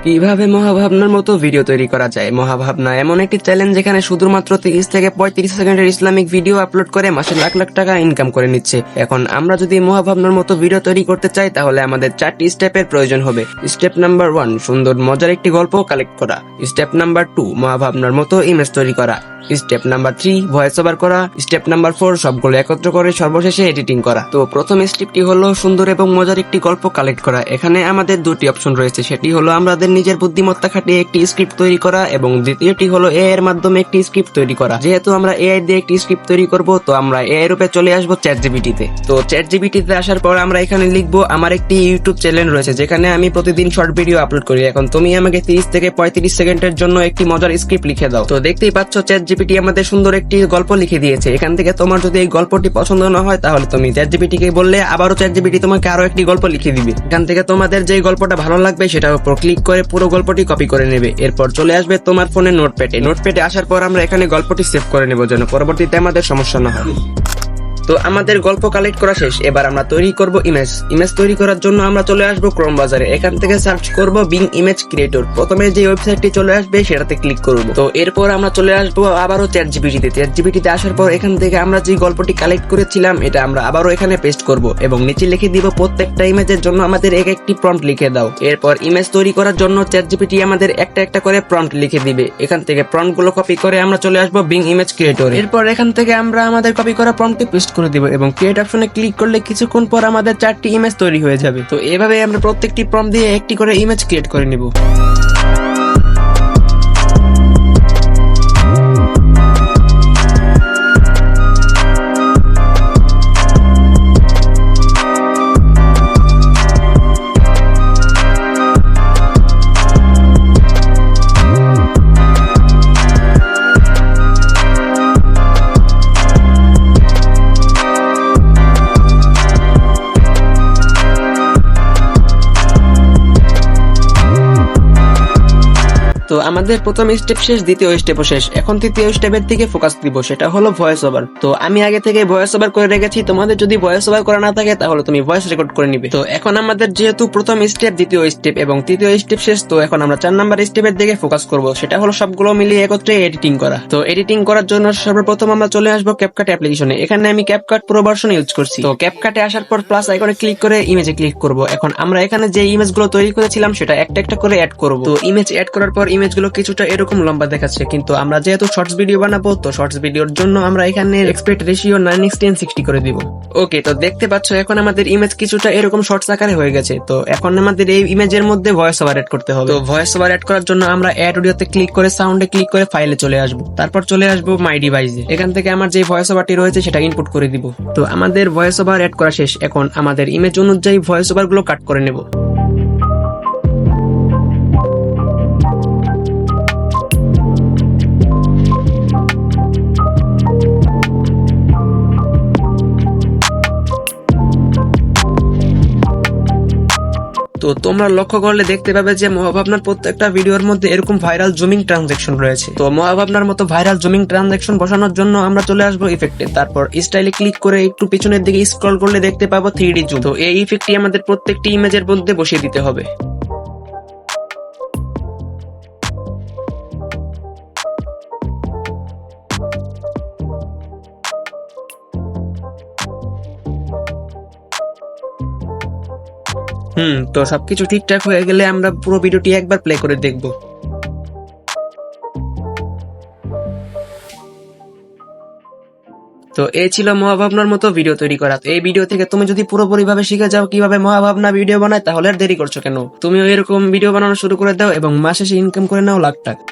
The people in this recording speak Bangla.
কিভাবে মহাভাবনার মতো ভিডিও তৈরি করা যায়? মহাভাবনা এমন একটি চ্যালেঞ্জ যেখানে শুধুমাত্র 30 থেকে 35 সেকেন্ডের ইসলামিক ভিডিও আপলোড করে মাসে লাখ লাখ টাকা ইনকাম করে নিচ্ছে। এখন আমরা যদি মহাভাবনার মতো ভিডিও তৈরি করতে চাই তাহলে আমাদের 4টি স্টেপের প্রয়োজন হবে। স্টেপ নাম্বার 1, সুন্দর মজার একটি গল্প কালেক্ট করা। স্টেপ নাম্বার 2, মহাভাবনার মতো ইমেজ তৈরি করা। স্টেপ নাম্বার 3, ভয়েস ওভার করা। স্টেপ নাম্বার 4, সবগুলো একত্র করে সর্বশেষে এডিটিং করা। তো প্রথম স্টেপটি হলো সুন্দর এবং মজার একটি গল্প কালেক্ট করা। এখানে আমাদের দুটি অপশন রয়েছে, সেটি হলো আমাদের নিজের বুদ্ধিমত্তা খাটিয়ে একটি স্ক্রিপ্ট তৈরি করা এবং দ্বিতীয়টি হলো এআই এর মাধ্যমে একটি স্ক্রিপ্ট তৈরি করা। যেহেতু আমরা এআই দিয়ে একটি স্ক্রিপ্ট তৈরি করব, তো আমরা এআই রূপে চলে আসবো চ্যাটজিপিটিতে। তো চ্যাটজিপিটিতে আসার পর আমরা এখানে লিখবো আমার একটি ইউটিউব চ্যানেল রয়েছে যেখানে আমি প্রতিদিন শর্ট ভিডিও আপলোড করি। এখন তুমি আমাকে 30 থেকে 35 সেকেন্ডের জন্য একটি মজার স্ক্রিপ্ট লিখে দাও। তো দেখতেই পাচ্ছ চ্যাটজিপিটি আমাদের সুন্দর একটি গল্প লিখে দিয়েছে। এখান থেকে তোমার যদি এই গল্পটি পছন্দ না হয় তাহলে তুমি চ্যাটজিপিটিকে বললে আবারও চ্যাটজিপিটি তোমাকে আরো একটি গল্প লিখে দিবে। এখান থেকে তোমাদের যে গল্পটা ভালো লাগবে সেটার উপর ক্লিক করে পুরো গল্পটি কপি করে নেবে। এরপর চলে আসবে তোমার ফোনে নোটপ্যাডে আসার পর আমরা এখানে গল্পটি সেভ করে নেব যেন পরবর্তীতে আমাদের সমস্যা না হয়। তো আমাদের গল্প কালেক্ট করা শেষ। এবার আমরা তৈরি করব ইমেজ তৈরি করার জন্য আমরা চলে আসবো ক্রোম ব্রাউজারে। এখান থেকে সার্চ করব বিং ইমেজ ক্রিয়েটর। প্রথমে যে ওয়েবসাইটটি চলে আসবে সেটাতে ক্লিক করব। তো এরপর আমরা চলে আসবো আবারও চ্যাটজিপিটিতে আসার পর এখান থেকে আমরা যে গল্পটি কালেক্ট করেছিলাম এটা আমরা আবারও এখানে পেস্ট করব এবং নিচে লিখে দিব প্রত্যেকটা ইমেজের জন্য আমাদের এক একটি প্রম্পট লিখে দাও। এরপর ইমেজ তৈরি করার জন্য চ্যাটজিপিটি আমাদের একটা একটা করে প্রম্পট লিখে দিবে। এখান থেকে প্রম্পট গুলো কপি করে আমরা চলে আসবো বিং ইমেজ ক্রিয়েটর। এরপর এখান থেকে আমরা আমাদের কপি করা প্রম্পটটি পেস্ট করে দিব এবং ক্রিয়েট অপশনে ক্লিক করলে কিছুক্ষণ পর আমাদের 4টি ইমেজ তৈরি হয়ে যাবে। তো এভাবে আমরা প্রত্যেকটি প্রম্পট দিয়ে একটি করে ইমেজ ক্রিয়েট করে নিব। তো আমাদের প্রথম স্টেপ শেষ, দ্বিতীয় স্টেপও শেষ। এখন তৃতীয় স্টেপের দিকে ফোকাস দিব, সেটা হলো ভয়েস ওভার। তো আমি আগে থেকে ভয়েস ওভার করে রেখেছি, তোমাদের যদি ভয়েস ওভার করা না থাকে তাহলে তুমি ভয়েস রেকর্ড করে নিবে। তো এখন আমাদের যেহেতু প্রথম স্টেপ, দ্বিতীয় স্টেপ এবং তৃতীয় স্টেপ শেষ, তো এখন আমরা 4 নাম্বার স্টেপের দিকে ফোকাস করব, সেটা হলো সবগুলো মিলিয়ে একত্রে এডিটিং করা। তো এডিটিং করার জন্য সর্বপ্রথম আমরা চলে আসবো ক্যাপকাট অ্যাপ্লিকেশনে। এখানে আমি ক্যাপকাট প্রো ভার্সন ইউজ করছি। তো ক্যাপকাটে আসার পর প্লাস আইকনে ক্লিক করে ইমেজে ক্লিক করব। এখন আমরা এখানে যে ইমেজগুলো তৈরি করেছিলাম সেটা একটা একটা করে অ্যাড করব। তো ইমেজ অ্যাড করার পর ইমেজগুলো কিছুটা এরকম লম্বা দেখাচ্ছে, কিন্তু আমরা যেহেতু শর্টস ভিডিও বানাবো তো শর্টস ভিডিওর জন্য আমরা এখানে এক্সপেক্ট রেশিও 9:10:60 করে দিব। ওকে, তো দেখতে পাচ্ছ এখন আমাদের ইমেজ কিছুটা এরকম শর্টস আকারে হয়ে গেছে। তো এখন আমাদের এই ইমেজের মধ্যে ভয়েস ওভার এড করতে হবে। তো ভয়েস ওভার এড করার জন্য আমরা অ্যাড অডিওতে ক্লিক করে সাউন্ডে ক্লিক করে ফাইলে চলে আসবো। তারপর চলে আসবো মাই ডিভাইসে। এখান থেকে আমার যে ভয়েস ওভারটি রয়েছে সেটা ইনপুট করে দিব। তো আমাদের ভয়েস ওভার এড করা শেষ। এখন আমাদের ইমেজ অনুযায়ী ভয়েস ওভার গুলো কাট করে নেব। তো তোমরা লক্ষ্য করলে দেখতে পাবে যে মহাভাবনার প্রত্যেকটা ভিডিওর মধ্যে এরকম ভাইরাল জুমিং ট্রানজাকশন রয়েছে। তো মহাভাবনার মতো ভাইরাল জুমিং ট্রানজাকশন বসানোর জন্য আমরা চলে আসবো ইফেক্টে। তারপর স্টাইলে ক্লিক করে একটু পিছনের দিকে স্ক্রল করলে দেখতে পাবো 3D জুম। তো এই ইফেক্টটি আমাদের প্রত্যেকটি ইমেজের মধ্যে বসিয়ে দিতে হবে। তো সবকিছু ঠিকঠাক হয়ে গেলে আমরা পুরো ভিডিওটি একবার প্লে করে দেখব। তো এই ছিল মহাভাবনার মতো ভিডিও তৈরি করা। এই ভিডিও থেকে তুমি যদি পুরোপুরি ভাবে শিখে যাও কিভাবে মহাভাবনা ভিডিও বানায় তাহলে আর দেরি করছো কেন? তুমিও এরকম ভিডিও বানানো শুরু করে দাও এবং মাসে ইনকাম করে নাও লাখ টাকা।